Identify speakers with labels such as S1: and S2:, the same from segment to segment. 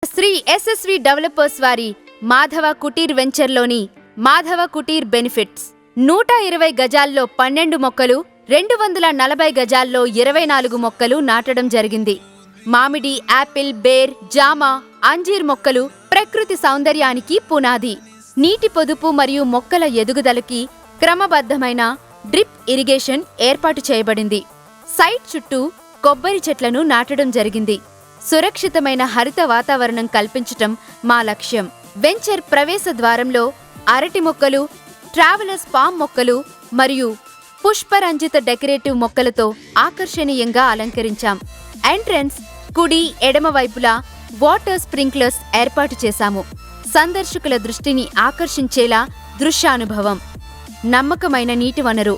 S1: Shri SSV developers వారి Madhava Kutir వెంచర్లోని Madhava Kutir benefits 120 గజాల్లో 12 మొక్కలు, 240 గజాల్లో 24 మొక్కలు నాటడం జరిగింది. మామిడి, యాపిల్, బేర్, జామ, అంజీర్ మొక్కలు ప్రకృతి సౌందర్యానికి పునాది. నీటి పొదుపు మరియు మొక్కల ఎదుగుదలకి క్రమబద్ధమైన డ్రిప్ ఇరిగేషన్ ఏర్పాటు చేయబడింది. సైట్ చుట్టూ కొబ్బరి చెట్లను నాటడం జరిగింది. సురక్షితమైన హరిత వాతావరణం కల్పించటం మా లక్ష్యం. వెంచర్ ప్రవేశ ద్వారంలో అరటి మొక్కలు, ట్రావెలర్స్ పామ్ మొక్కలు మరియు పుష్పరంజిత డెకరేటివ్ మొక్కలతో ఆకర్షణీయంగా అలంకరించాం. ఎంట్రన్స్ కుడి, ఎడమ వైపులా వాటర్ స్ప్రింక్లర్స్ ఏర్పాటు చేశాము. సందర్శకుల దృష్టిని ఆకర్షించేలా దృశ్యానుభవం. నమ్మకమైన నీటి వనరు.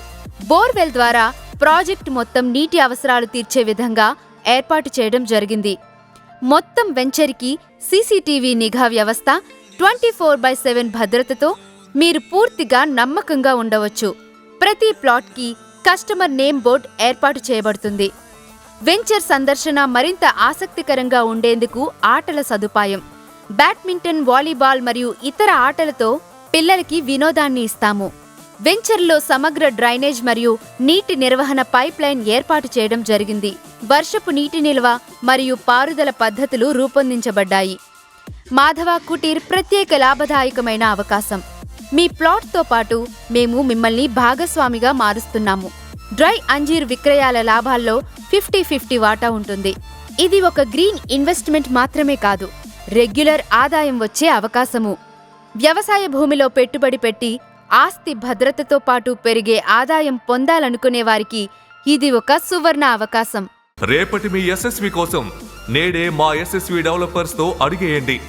S1: బోర్వెల్ ద్వారా ప్రాజెక్టు మొత్తం నీటి అవసరాలు తీర్చే విధంగా ఏర్పాటు చేయడం జరిగింది. మొత్తం వెంచర్కి సీసీటీవీ నిఘా వ్యవస్థ, 24/7 భద్రతతో మీరు పూర్తిగా నమ్మకంగా ఉండవచ్చు. ప్రతి ప్లాట్కి కస్టమర్ నేమ్ బోర్డ్ ఏర్పాటు చేయబడుతుంది. వెంచర్ సందర్శన మరింత ఆసక్తికరంగా ఉండేందుకు ఆటల సదుపాయం. బ్యాడ్మింటన్, వాలీబాల్ మరియు ఇతర ఆటలతో పిల్లలకి వినోదాన్ని ఇస్తాము. వెంచర్లో సమగ్ర డ్రైనేజ్ మరియు నీటి నిర్వహణ పైప్ లైన్ ఏర్పాటు చేయడం జరిగింది. వర్షపు నీటి నిల్వ మరియు పారుదల పద్ధతులు రూపొందించబడ్డాయి. మాధవ కుటీర్ ప్రత్యేక లాభదాయకమైన అవకాశం. మీ ప్లాట్తో పాటు మేము మిమ్మల్ని భాగస్వామిగా మారుస్తున్నాము. డ్రై అంజీర్ విక్రయాల లాభాల్లో 50-50 వాటా ఉంటుంది. ఇది ఒక గ్రీన్ ఇన్వెస్ట్మెంట్ మాత్రమే కాదు, రెగ్యులర్ ఆదాయం వచ్చే అవకాశము. వ్యవసాయ భూమిలో పెట్టుబడి పెట్టి ఆస్తి భద్రతతో పాటు పెరిగే ఆదాయం పొందాలనుకునే వారికి ఇది ఒక సువర్ణ అవకాశం.
S2: రేపటి మీ యశస్వి కోసం నేడే మా యశస్వి డెవలపర్స్ తో అడిగేయండి.